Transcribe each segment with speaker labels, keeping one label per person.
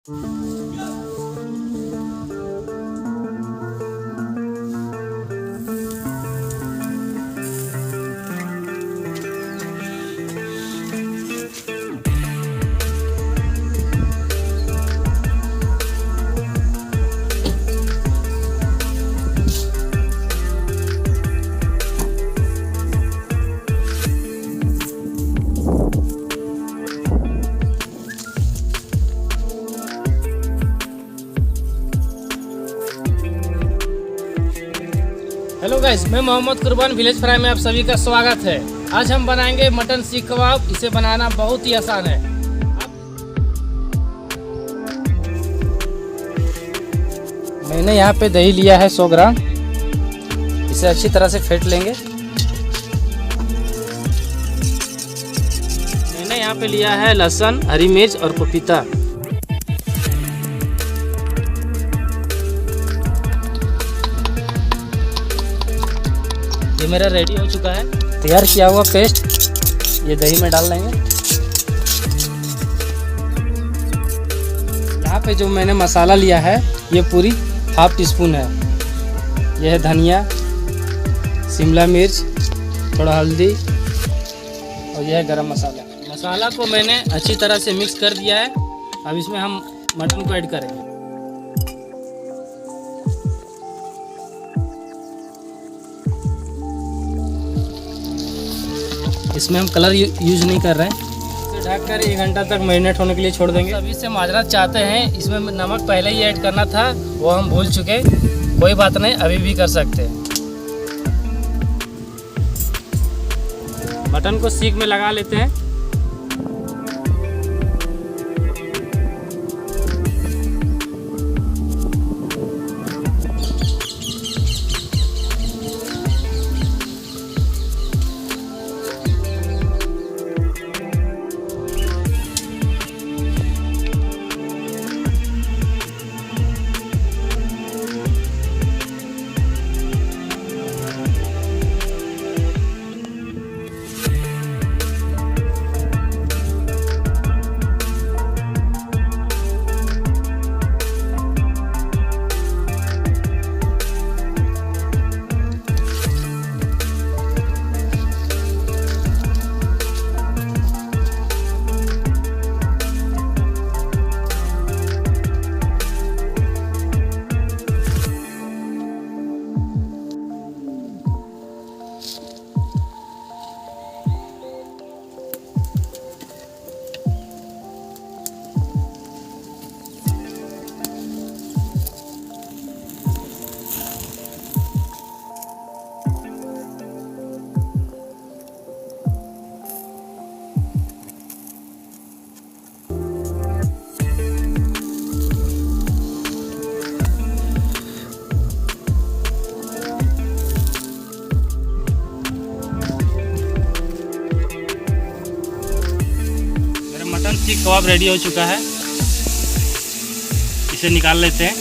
Speaker 1: Hello guys, मैं मोहम्मद कुर्बान village fry में आप सभी का स्वागत है। आज हम बनाएंगे मटन सीख कबाब। इसे बनाना बहुत ही आसान है। मैंने यहाँ पे दही लिया है 100 ग्राम। इसे अच्छी तरह से फेंट लेंगे। मैंने यहाँ पे लिया है लहसुन, हरी मिर्च और पपीता। ये मेरा रेडी हो चुका है। तैयार किया हुआ पेस्ट ये दही में डाल देंगे। यहाँ पे जो मैंने मसाला लिया है ये पूरी हाफ टी स्पून है। यह है धनिया, शिमला मिर्च, थोड़ा हल्दी और यह है गरम मसाला। मसाला को मैंने अच्छी तरह से मिक्स कर दिया है। अब इसमें हम मटन को ऐड करेंगे। इसमें हम कलर यूज नहीं कर रहे हैं। इसे ढककर 1 घंटा तक मैरिनेट होने के लिए छोड़ देंगे। अभी से माजरत चाहते हैं, इसमें नमक पहले ही ऐड करना था, वो हम भूल चुके। कोई बात नहीं, अभी भी कर सकते हैं। मटन को सीख में लगा लेते हैं। मटन सीख कबाब रेडी हो चुका है। इसे निकाल लेते हैं।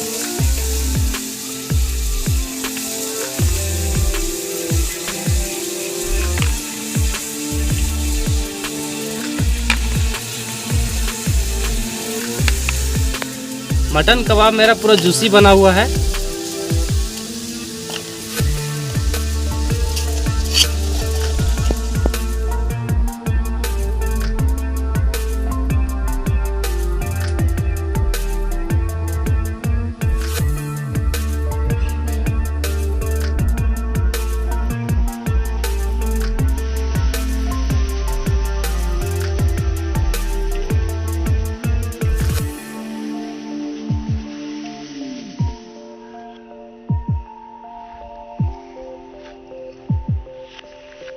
Speaker 1: मटन कबाब मेरा पूरा जूसी बना हुआ है।